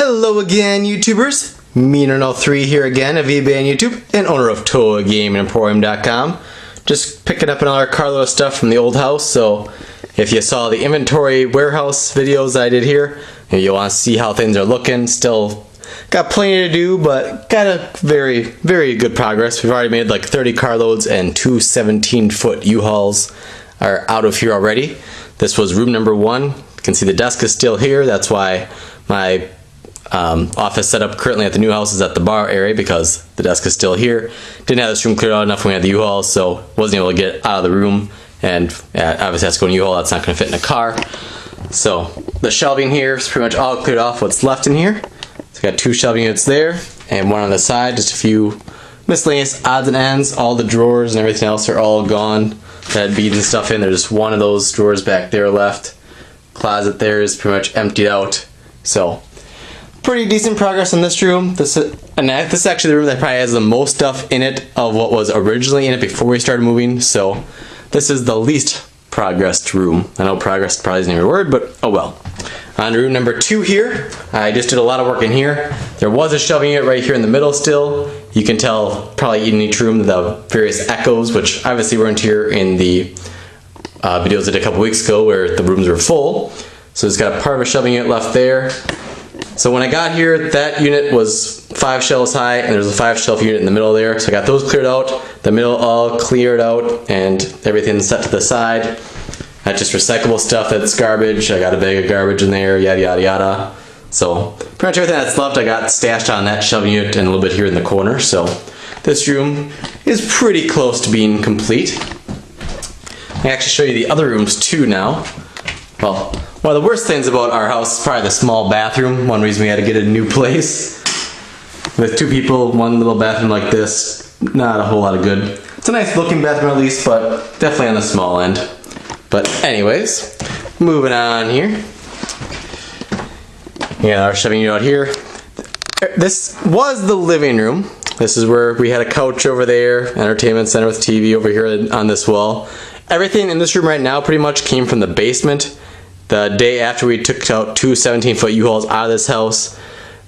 Hello again, YouTubers. Meaner03 here again of eBay and YouTube, and owner of ToaGamingEmporium.com. Just picking up another carload of stuff from the old house, so if you saw the inventory warehouse videos that I did here, and you want to see how things are looking, still got plenty to do, but got a very good progress. We've already made like 30 carloads, and two 17-foot U-Hauls are out of here already. This was room number 1. You can see the desk is still here. That's why my office setup currently at the new house is at the bar area, because the desk is still here. Didn't have this room cleared out enough when we had the U-Haul, so wasn't able to get out of the room, and obviously that's going to U-Haul, that's not going to fit in a car. So the shelving here is pretty much all cleared off what's left in here. So got 2 shelving units there and one on the side, just a few miscellaneous odds and ends. All the drawers and everything else are all gone. That had beads and stuff in. There's just one of those drawers back there left. Closet there is pretty much emptied out. So pretty decent progress in this room. This is actually the room that probably has the most stuff in it of what was originally in it before we started moving. So this is the least progressed room. I know progress probably isn't even a word, but oh well. On to room number 2 here, I just did a lot of work in here. There was a shelving unit right here in the middle still. You can tell probably in each room the various echoes, which obviously weren't here in the videos I did a couple weeks ago where the rooms were full. So it's got a part of a shelving unit left there. So when I got here, that unit was 5 shelves high, and there's a 5 shelf unit in the middle there. So I got those cleared out, the middle all cleared out, and everything set to the side. That's just recyclable stuff that's garbage. I got a bag of garbage in there, yada yada yada. So pretty much everything that's left I got stashed on that shelving unit and a little bit here in the corner. So this room is pretty close to being complete. I actually show you the other rooms too now. Well, one of the worst things about our house is probably the small bathroom. One reason we had to get a new place. With 2 people, one little bathroom like this, not a whole lot of good. It's a nice looking bathroom at least, but definitely on the small end. But anyways, moving on here. Yeah, our shelving unit out here. This was the living room. This is where we had a couch over there, entertainment center with TV over here on this wall. Everything in this room right now pretty much came from the basement. The day after we took out 2 17-foot U-Hauls out of this house,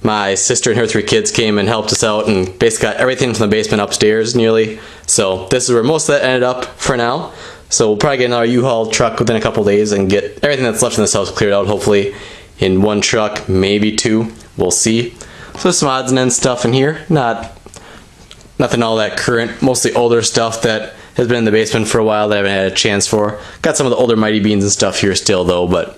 my sister and her 3 kids came and helped us out and basically got everything from the basement upstairs nearly. So this is where most of that ended up for now. So we'll probably get another U-Haul truck within a couple days and get everything that's left in this house cleared out, hopefully in 1 truck, maybe 2. We'll see. So there's some odds and ends stuff in here. Nothing all that current, mostly older stuff that has been in the basement for a while that I haven't had a chance for. Got some of the older Mighty Beans and stuff here still though, but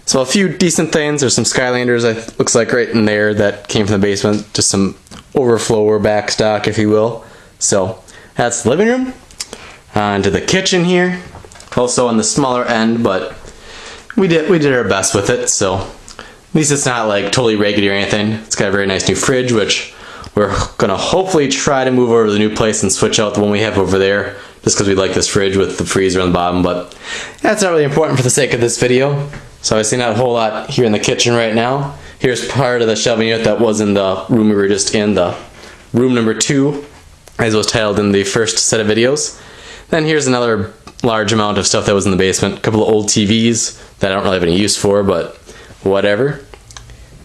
so a few decent things. There's some Skylanders, looks like right in there, that came from the basement. Just some overflow or back stock, if you will. So that's the living room. On to the kitchen here. Also on the smaller end, but we did our best with it. So at least it's not like totally raggedy or anything. It's got a very nice new fridge, which we're gonna hopefully try to move over to the new place and switch out the one we have over there, just because we like this fridge with the freezer on the bottom, but that's not really important for the sake of this video. So obviously not a whole lot here in the kitchen right now. Here's part of the shelving unit that was in the room we were just in, the room number 2, as was titled in the first set of videos. Then here's another large amount of stuff that was in the basement. A couple of old TVs that I don't really have any use for, but whatever.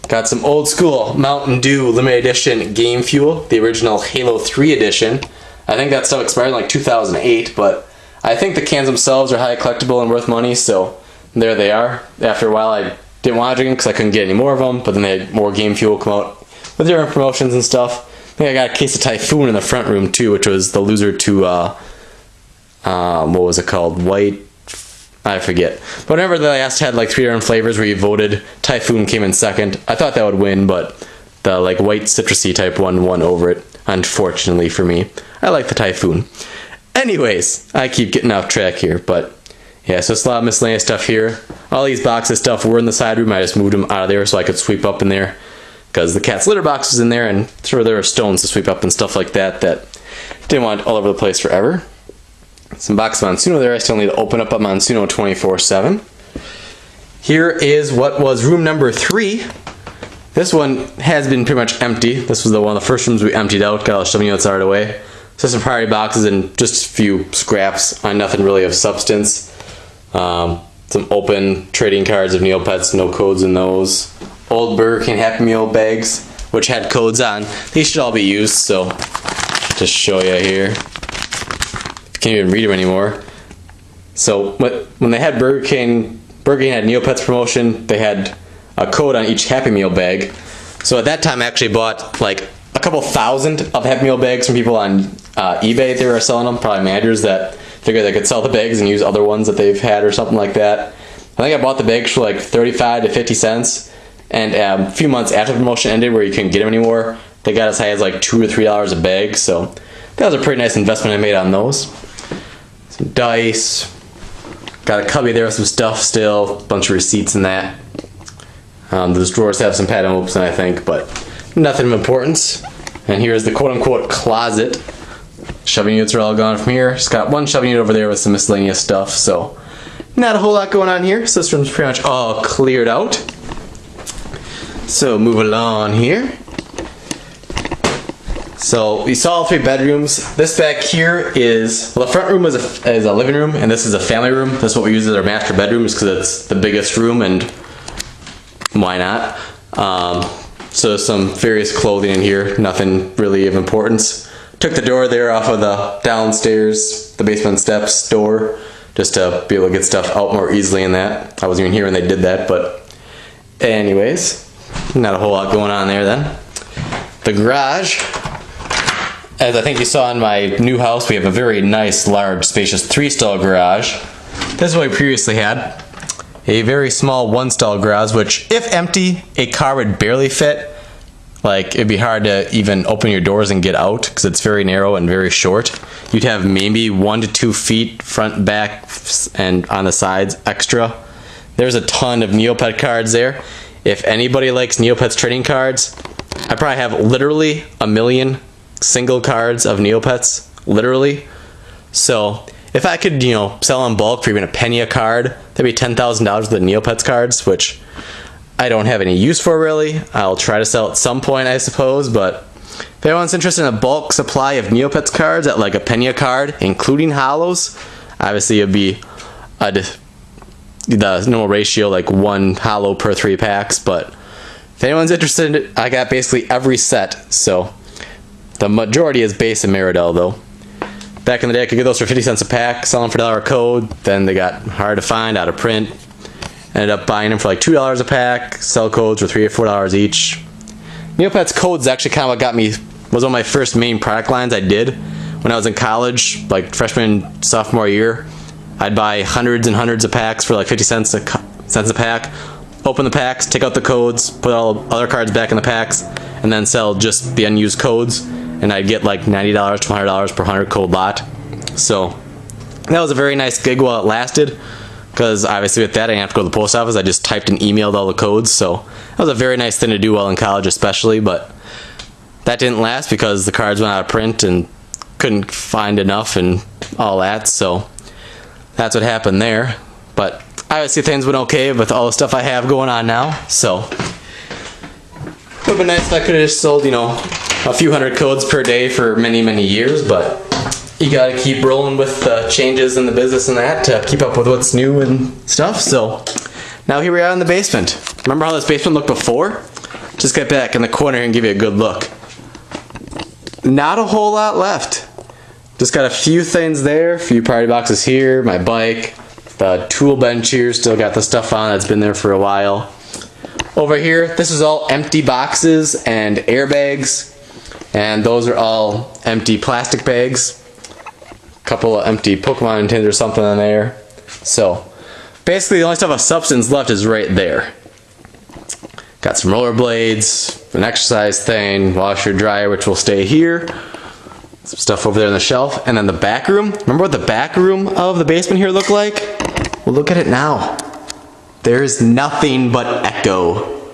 Got some old school Mountain Dew limited edition game fuel, the original Halo 3 edition. I think that stuff expired in like 2008, but I think the cans themselves are highly collectible and worth money, so there they are. After a while I didn't want to drink them because I couldn't get any more of them, but then they had more game fuel come out with different promotions and stuff. I think I got a case of Typhoon in the front room too, which was the loser to what was it called? White, I forget. But whenever the last had like 3 different flavors where you voted, Typhoon came in second. I thought that would win, but the like white citrusy type one won over it, unfortunately for me. I like the Typhoon. Anyways, I keep getting off track here, but yeah, so it's a lot of miscellaneous stuff here. All these boxes of stuff were in the side room. I just moved them out of there so I could sweep up in there, because the cat's litter box was in there, and sure there were stones to sweep up and stuff like that didn't want all over the place forever. Some box of Monsuno there. I still need to open up a Monsuno 24/7. Here is what was room number 3. This one has been pretty much empty. This was one of the first rooms we emptied out. Got all the shelving units out of the way. So some priority boxes and just a few scraps on nothing really of substance. Some open trading cards of Neopets, no codes in those. old Burger King Happy Meal bags, which had codes on. These should all be used, so just show you here. Can't even read them anymore. So when they had Burger King had Neopets promotion, they had a code on each Happy Meal bag. So at that time I actually bought like a couple thousand of Happy Meal bags from people on eBay. They were selling them, probably managers that figured they could sell the bags and use other ones that they've had or something like that. I think I bought the bags for like 35 to 50 cents. And a few months after the promotion ended where you couldn't get them anymore, they got as high as like $2 or $3 a bag. So that was a pretty nice investment I made on those. Some dice. Got a cubby there with some stuff still. A bunch of receipts in that. Those drawers have some pad envelopes in, I think, but nothing of importance. And here's the quote-unquote closet. Shoving units are all gone from here. Just got one shoving unit over there with some miscellaneous stuff, so not a whole lot going on here. So this room's pretty much all cleared out. So move along here. So we saw all 3 bedrooms. This back here is, well, the front room is a living room, and this is a family room. This is what we use as our master bedroom, just because it's the biggest room, and why not? So there's some various clothing in here, nothing really of importance. Took the door there off of the downstairs, the basement steps door, just to be able to get stuff out more easily in that. I wasn't even here when they did that, but anyways, not a whole lot going on there then. The garage, as I think you saw in my new house, we have a very nice, large, spacious 3-stall garage. This is what we previously had. A very small 1-stall garage, which, if empty, a car would barely fit. Like, it'd be hard to even open your doors and get out, because it's very narrow and very short. You'd have maybe 1 to 2 feet front, back, and on the sides extra. There's a ton of Neopet cards there. If anybody likes Neopets trading cards, I probably have literally 1 million single cards of Neopets, literally. So if I could, you know, sell in bulk for even a penny a card, that'd be $10,000 of the Neopets cards, which I don't have any use for really. I'll try to sell at some point, I suppose, but if anyone's interested in a bulk supply of Neopets cards at like a penny a card, including hollows, obviously it'd be the normal ratio, like 1 hollow per 3 packs, but if anyone's interested, I got basically every set, so the majority is base and Meridell though. Back in the day, I could get those for 50 cents a pack, sell them for $1 a code, then they got hard to find, out of print. Ended up buying them for like $2 a pack, sell codes for $3 or $4 each. Neopets codes actually kind of what got me, was one of my first main product lines I did when I was in college, like freshman, sophomore year. I'd buy hundreds and hundreds of packs for like 50 cents a pack, open the packs, take out the codes, put all the other cards back in the packs, and then sell just the unused codes, and I'd get like $90 to $100 per 100 code lot. So that was a very nice gig while it lasted, because obviously with that I didn't have to go to the post office. I just typed and emailed all the codes, so that was a very nice thing to do while in college especially, but that didn't last because the cards went out of print and couldn't find enough and all that, so that's what happened there. But obviously things went okay with all the stuff I have going on now, so it would have been nice if I could have just sold, you know, a few hundred codes per day for many, many years, but you gotta keep rolling with the changes in the business and that to keep up with what's new and stuff. So now here we are in the basement. Remember how this basement looked before? Just get back in the corner and give you a good look. Not a whole lot left. Just got a few things there, a few priority boxes here, my bike, the tool bench here, still got the stuff on that's been there for a while. Over here, this is all empty boxes and airbags, and those are all empty plastic bags. A couple of empty Pokemon tins or something in there. So basically the only stuff of substance left is right there. Got some rollerblades, an exercise thing, washer, dryer, which will stay here. Some stuff over there on the shelf, and then the back room. Remember what the back room of the basement here looked like? Well, look at it now. There's nothing but echo.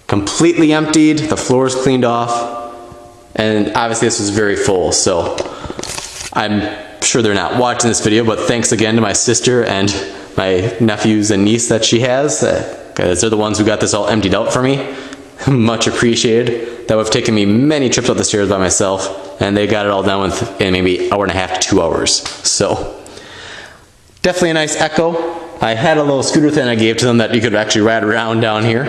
Completely emptied, the floor's cleaned off, and obviously this was very full, so I'm sure they're not watching this video, but thanks again to my sister and my nephews and niece that she has, because they're the ones who got this all emptied out for me. Much appreciated. That would have taken me many trips up the stairs by myself, and they got it all done in maybe 1.5 to 2 hours. So definitely a nice echo. I had a little scooter thing I gave to them that you could actually ride around down here.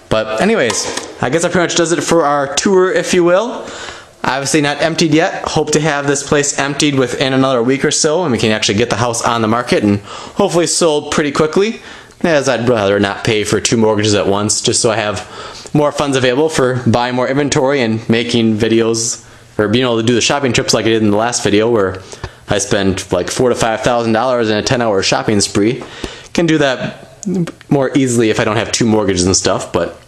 But anyways, I guess that pretty much does it for our tour, if you will. Obviously not emptied yet. Hope to have this place emptied within another week or so, and we can actually get the house on the market and hopefully sold pretty quickly, as I'd rather not pay for 2 mortgages at once, just so I have more funds available for buying more inventory and making videos, or being able to do the shopping trips like I did in the last video, where I spent like $4,000 to $5,000 in a 10-hour shopping spree. Can do that more easily if I don't have 2 mortgages and stuff. But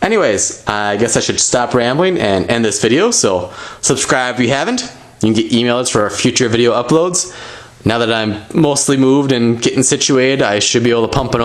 anyways, I guess I should stop rambling and end this video. So subscribe if you haven't. You can get emails for future video uploads. Now that I'm mostly moved and getting situated, I should be able to pump them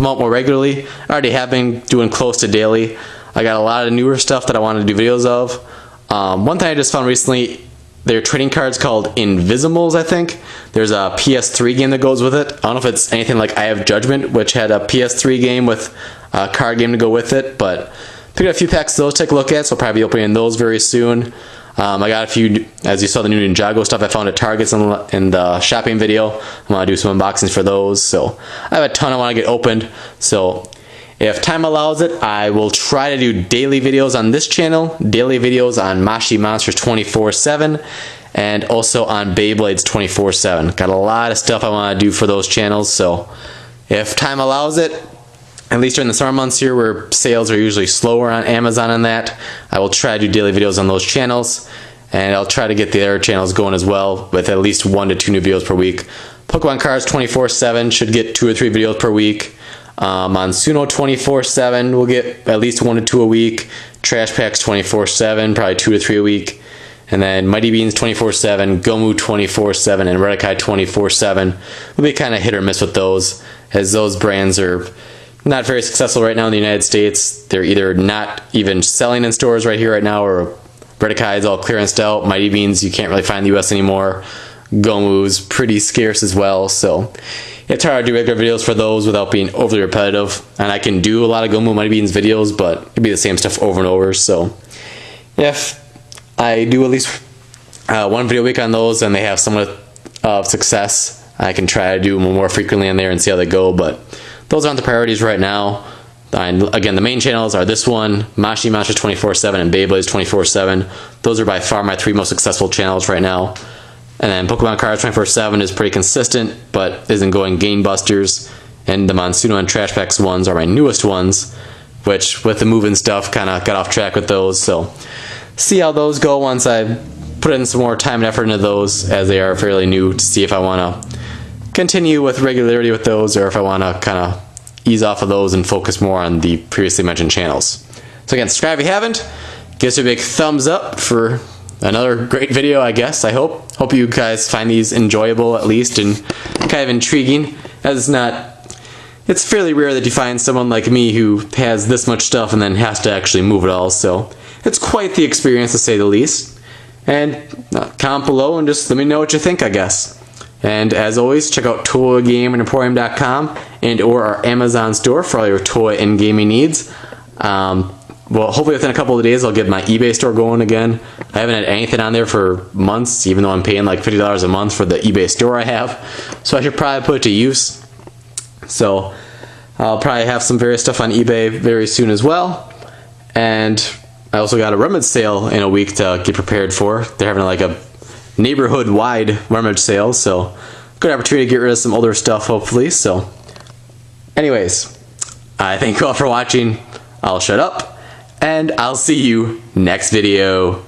out more regularly. I already have been doing close to daily. I got a lot of newer stuff that I want to do videos of. One thing I just found recently, they're trading cards called Invisimals, I think. There's a PS3 game that goes with it. I don't know if it's anything like I Have Judgment, which had a PS3 game with a card game to go with it, but picked up a few packs of those to take a look at, so I'll probably be opening those very soon. I got a few, as you saw, the new Ninjago stuff I found at Target's in the shopping video. I want to do some unboxings for those, so I have a ton I want to get opened. So if time allows it, I will try to do daily videos on this channel, daily videos on Mashi Monsters 24/7, and also on Beyblades 24/7. Got a lot of stuff I want to do for those channels, so if time allows it, at least during the summer months here where sales are usually slower on Amazon and that, I will try to do daily videos on those channels, and I'll try to get the other channels going as well with at least 1 to 2 new videos per week. Pokemon Cards 24/7 should get 2 or 3 videos per week. On Suno 24/7 we'll get at least 1 to 2 a week. Trash Packs 24/7, probably 2 to 3 a week. And then Mighty Beans 24/7, Gomu 24/7, and Redikai 24/7. We'll be kind of hit or miss with those, as those brands are not very successful right now in the United States. They're either not even selling in stores right here right now, or Redikai is all clearanced out. Mighty Beans you can't really find in the US anymore. Gomu's pretty scarce as well, so it's hard to do regular videos for those without being overly repetitive. And I can do a lot of Gomu Mighty Beans videos, but it'd be the same stuff over and over. So if I do at least 1 video a week on those and they have somewhat of success, I can try to do them more frequently on there and see how they go. But those aren't the priorities right now. And again, the main channels are this one, Mashi Monsters 24/7, and Beyblades 24/7. Those are by far my 3 most successful channels right now. And then Pokemon Cards 24/7 is pretty consistent, but isn't going gangbusters. And the Monsuno and Trash Packs ones are my newest ones, which with the move and stuff kind of got off track with those. So see how those go once I put in some more time and effort into those, as they are fairly new, to see if I want to continue with regularity with those, or if I want to kind of ease off of those and focus more on the previously mentioned channels. So again, subscribe if you haven't. Give us a big thumbs up for another great video, I guess. I hope you guys find these enjoyable at least, and kind of intriguing, as it's fairly rare that you find someone like me who has this much stuff and then has to actually move it all, so it's quite the experience to say the least. And comment below and just let me know what you think, I guess. And as always, check out toygamingemporium.com and or our Amazon store for all your toy and gaming needs. Well, hopefully within a couple of days I'll get my eBay store going again. I haven't had anything on there for months, even though I'm paying like $50 a month for the eBay store I have. So I should probably put it to use. So I'll probably have some various stuff on eBay very soon as well. And I also got a rummage sale in a week to get prepared for. They're having like a neighborhood-wide rummage sale, so good opportunity to get rid of some older stuff, hopefully. So anyways, I thank you all for watching. I'll shut up, and I'll see you next video.